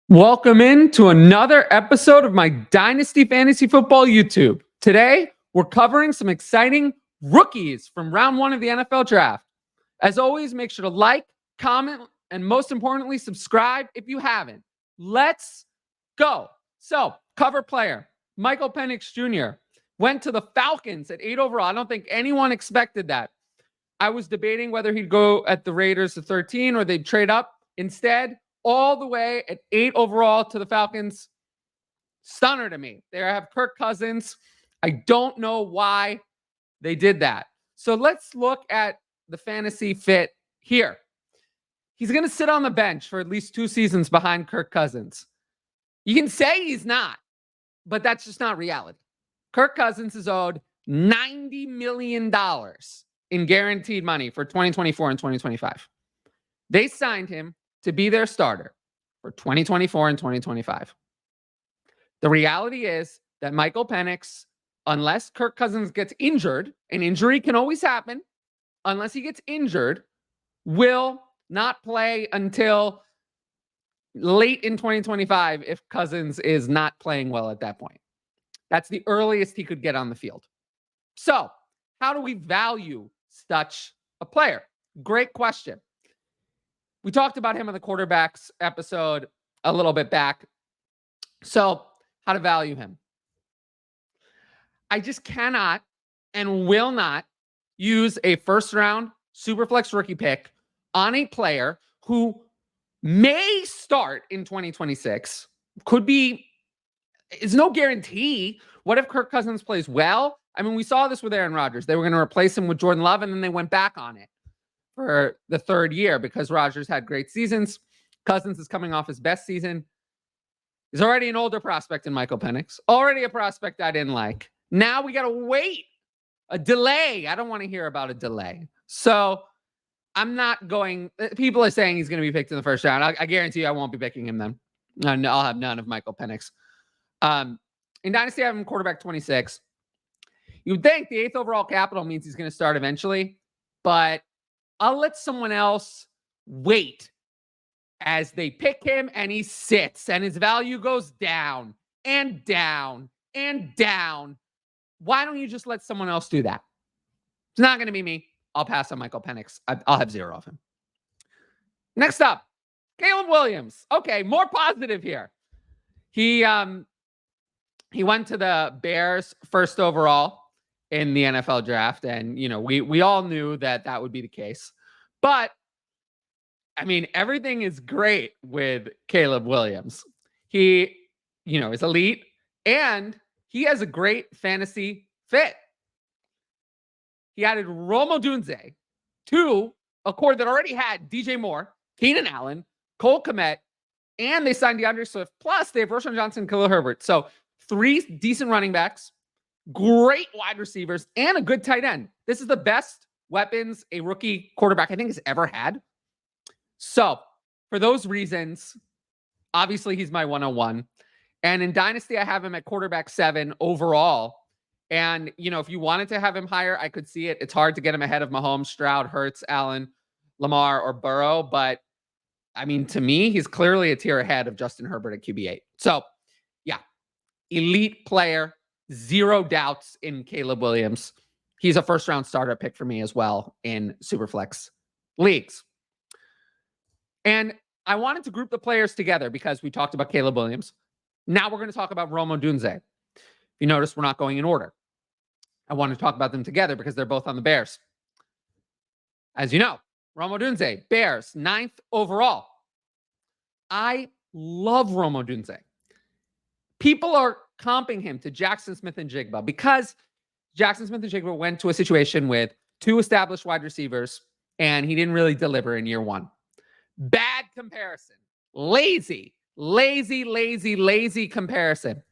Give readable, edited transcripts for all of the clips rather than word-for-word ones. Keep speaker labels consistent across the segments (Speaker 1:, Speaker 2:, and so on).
Speaker 1: Welcome in to another episode of my Dynasty Fantasy Football YouTube. Today, we're covering some exciting rookies from round one of the NFL draft. As always, make sure to like, comment, and most importantly, subscribe if you haven't. Let's go. So, cover player, Michael Penix Jr. went to the Falcons at 8 overall. I don't think anyone expected that. I was debating whether he'd go at the Raiders at 13 or they'd trade up. Instead, all the way at 8 overall to the Falcons. Stunner to me. They have Kirk Cousins. I don't know why they did that. So let's look at the fantasy fit here. He's going to sit on the bench for at least 2 seasons behind Kirk Cousins. You can say he's not, but that's just not reality. Kirk Cousins is owed $90 million in guaranteed money for 2024 and 2025. They signed him to be their starter for 2024 and 2025. The reality is that Michael Penix, unless Kirk Cousins gets injured, an injury can always happen, unless he gets injured, will not play until late in 2025 if Cousins is not playing well at that point. That's the earliest he could get on the field. So, how do we value such a player? Great question. We talked about him in the quarterbacks episode a little bit back. So, how to value him? I just cannot and will not use a first-round Superflex rookie pick on a player who may start in 2026. Is no guarantee. What if Kirk Cousins plays well? I mean, we saw this with Aaron Rodgers. They were going to replace him with Jordan Love, and then they went back on it for the third year because Rodgers had great seasons. Cousins is coming off his best season. He's already an older prospect in Michael Penix. Already a prospect I didn't like. Now we got to wait. A delay. I don't want to hear about a delay. So I'm not going. People are saying he's going to be picked in the first round. I guarantee you I won't be picking him then. I'll have none of Michael Penix. In Dynasty, I have him quarterback 26. You would think the 8th overall capital means he's going to start eventually, but I'll let someone else wait as they pick him and he sits and his value goes down and down and down. Why don't you just let someone else do that? It's not going to be me. I'll pass on Michael Penix. I'll have 0 of him. Next up, Caleb Williams. Okay, more positive here. He went to the Bears 1st overall in the NFL draft. And, we all knew that would be the case. But, I mean, everything is great with Caleb Williams. He, is elite. And he has a great fantasy fit. He added Odunze to a core that already had DJ Moore, Keenan Allen, Cole Kmet, and they signed DeAndre Swift. Plus, they have Roshan Johnson, Khalil Herbert. So, 3 decent running backs, great wide receivers, and a good tight end. This is the best weapons a rookie quarterback, I think, has ever had. So, for those reasons, obviously, he's my 101. And in Dynasty, I have him at quarterback 7 overall. And, if you wanted to have him higher, I could see it. It's hard to get him ahead of Mahomes, Stroud, Hurts, Allen, Lamar, or Burrow. But, I mean, to me, he's clearly a tier ahead of Justin Herbert at QB8. So, yeah, elite player. 0 doubts in Caleb Williams. He's a first-round starter pick for me as well in Superflex leagues. And I wanted to group the players together because we talked about Caleb Williams. Now we're going to talk about Odunze. If you notice, we're not going in order. I want to talk about them together because they're both on the Bears. As you know, Odunze, Bears, 9th overall. I love Odunze. People are comping him to Jackson Smith-Njigba because Jackson Smith-Njigba went to a situation with 2 established wide receivers and he didn't really deliver in year 1. Bad comparison. Lazy comparison.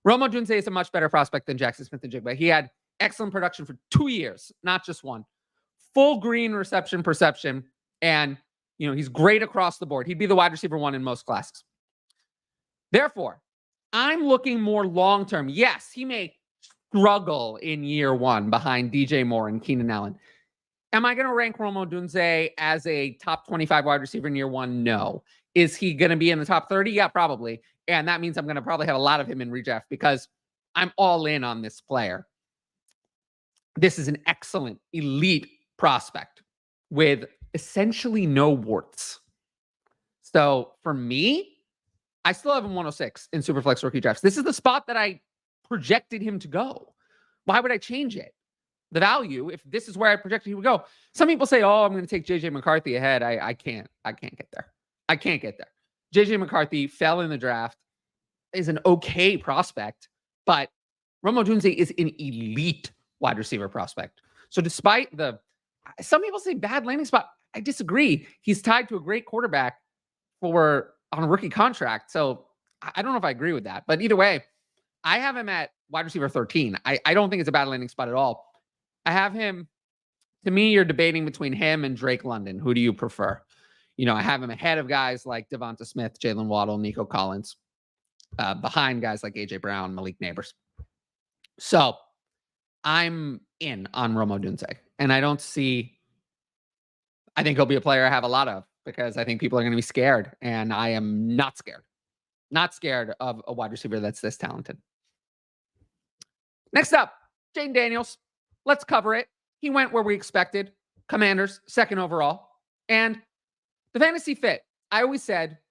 Speaker 1: Odunze is a much better prospect than Jackson Smith-Njigba. He had excellent production for 2 years, not just 1. Full green reception perception, and he's great across the board. He'd be the wide receiver 1 in most classes. Therefore, I'm looking more long-term. Yes, he may struggle in year 1 behind DJ Moore and Keenan Allen. Am I going to rank Odunze as a top 25 wide receiver in year 1? No. Is he going to be in the top 30? Yeah, probably. And that means I'm going to probably have a lot of him in redraft because I'm all in on this player. This is an excellent, elite prospect with essentially no warts. So for me, I still have him 106 in Superflex rookie drafts. This is the spot that I projected him to go. Why would I change it? The value, if this is where I projected he would go. Some people say, oh, I'm going to take JJ McCarthy ahead. I can't get there. I can't get there. JJ McCarthy fell in the draft, is an okay prospect, but Rome Odunze is an elite wide receiver prospect. So despite some people say bad landing spot, I disagree. He's tied to a great quarterback on a rookie contract. So I don't know if I agree with that, but either way, I have him at wide receiver 13. I don't think it's a bad landing spot at all. I have him, to me, you're debating between him and Drake London. Who do you prefer? I have him ahead of guys like Devonta Smith, Jalen Waddle, Nico Collins, behind guys like AJ Brown, Malik Neighbors. So I'm in on Rome Odunze, and I think he'll be a player I have a lot of because I think people are going to be scared, and I am not scared. Not scared of a wide receiver that's this talented. Next up, Jayden Daniels. Let's cover it. He went where we expected. Commanders, 2nd overall. And the fantasy fit. I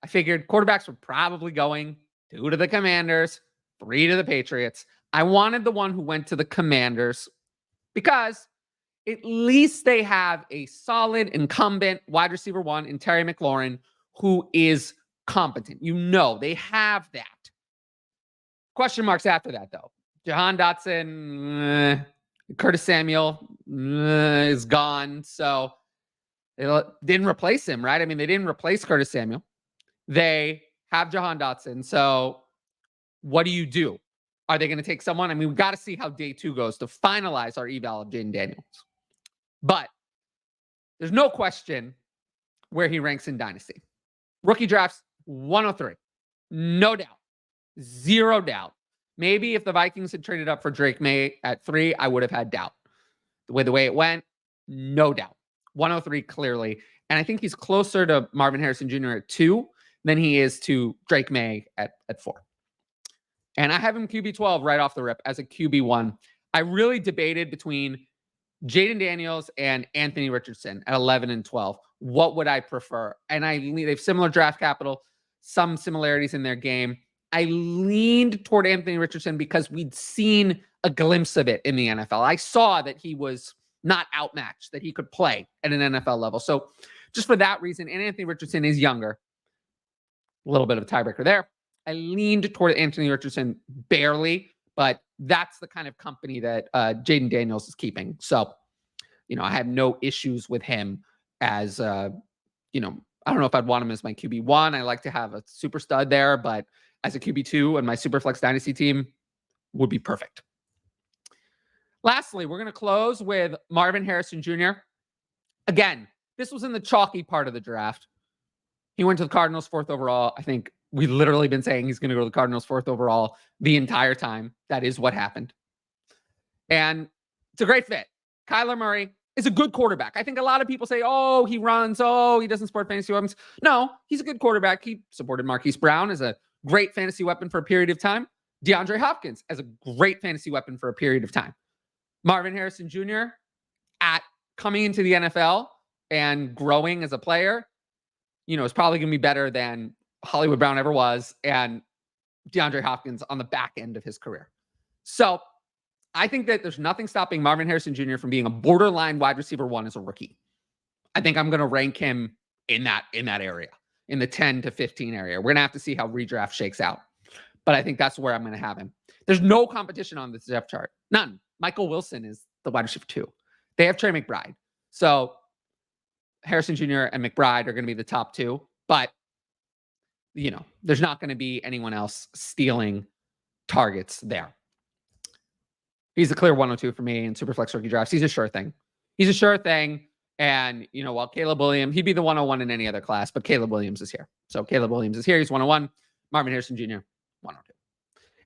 Speaker 1: figured quarterbacks were probably going 2 to the Commanders, 3 to the Patriots. I wanted the one who went to the Commanders because at least they have a solid incumbent wide receiver 1 in Terry McLaurin who is competent. They have that. Question marks after that, though. Jahan Dotson, Curtis Samuel is gone. So they didn't replace him, right? I mean, they didn't replace Curtis Samuel. They have Jahan Dotson. So what do you do? Are they going to take someone? I mean, we've got to see how day 2 goes to finalize our eval of Jayden Daniels. But there's no question where he ranks in Dynasty. Rookie drafts, 103. No doubt. 0 doubt. Maybe if the Vikings had traded up for Drake May at 3, I would have had doubt. The way it went, no doubt. 103 clearly. And I think he's closer to Marvin Harrison Jr. at 2 than he is to Drake May at 4. And I have him QB12 right off the rip as a QB1. I really debated between Jayden Daniels and Anthony Richardson at 11 and 12. What would I prefer? And they have similar draft capital, some similarities in their game. I leaned toward Anthony Richardson because we'd seen a glimpse of it in the NFL. I saw that he was not outmatched, that he could play at an NFL level. So just for that reason, and Anthony Richardson is younger, a little bit of a tiebreaker there. I leaned toward Anthony Richardson barely, but that's the kind of company that Jayden Daniels is keeping. So, I have no issues with him as, I don't know if I'd want him as my QB1. I like to have a super stud there, but as a QB2 and my Superflex Dynasty team would be perfect. Lastly, we're going to close with Marvin Harrison Jr. Again, this was in the chalky part of the draft. He went to the Cardinals 4th overall. I think we've literally been saying he's going to go to the Cardinals 4th overall the entire time. That is what happened. And it's a great fit. Kyler Murray is a good quarterback. I think a lot of people say, oh, he runs. Oh, he doesn't support fantasy weapons. No, he's a good quarterback. He supported Marquise Brown as a great fantasy weapon for a period of time. DeAndre Hopkins as a great fantasy weapon for a period of time. Marvin Harrison Jr. coming into the NFL and growing as a player, is probably going to be better than Hollywood Brown ever was and DeAndre Hopkins on the back end of his career. So I think that there's nothing stopping Marvin Harrison Jr. from being a borderline wide receiver 1 as a rookie. I think I'm going to rank him in that area, in the 10 to 15 area. We're going to have to see how redraft shakes out. But I think that's where I'm going to have him. There's no competition on this depth chart. None. Michael Wilson is the wide receiver 2. They have Trey McBride. So Harrison Jr. and McBride are going to be the top 2. But, there's not going to be anyone else stealing targets there. He's a clear 102 for me in Superflex rookie drafts. He's a sure thing. And, while Caleb Williams, he'd be the 101 in any other class, but Caleb Williams is here. So Caleb Williams is here. He's 101. Marvin Harrison Jr., 102.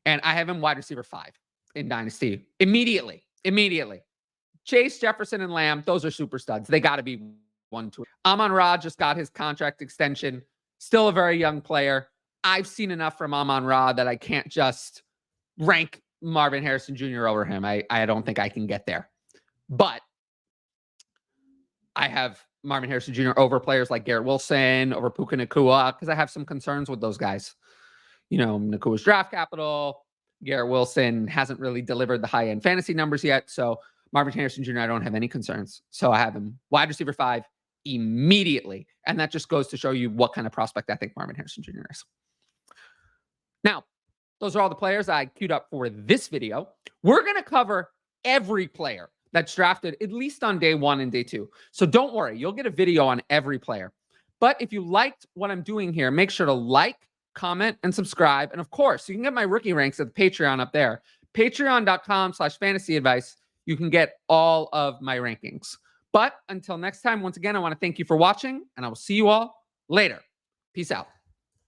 Speaker 1: And I have him wide receiver 5 in Dynasty immediately. Chase, Jefferson, and Lamb, those are super studs. They got to be 1, 2. Amon-Ra just got his contract extension. Still a very young player. I've seen enough from Amon-Ra that I can't just rank Marvin Harrison Jr. over him. I don't think I can get there. But I have Marvin Harrison Jr. over players like Garrett Wilson, over Puka Nacua, because I have some concerns with those guys. You know, Nakua's draft capital. Garrett Wilson hasn't really delivered the high-end fantasy numbers yet. So Marvin Harrison Jr., I don't have any concerns. So I have him wide receiver 5 immediately. And that just goes to show you what kind of prospect I think Marvin Harrison Jr. is. Now, those are all the players I queued up for this video. We're going to cover every player that's drafted at least on day 1 and day 2. So don't worry, you'll get a video on every player. But if you liked what I'm doing here, make sure to like, comment, and subscribe. And of course, you can get my rookie ranks at the Patreon up there. Patreon.com/fantasyadvice. You can get all of my rankings. But until next time, once again, I want to thank you for watching, and I will see you all later. Peace out.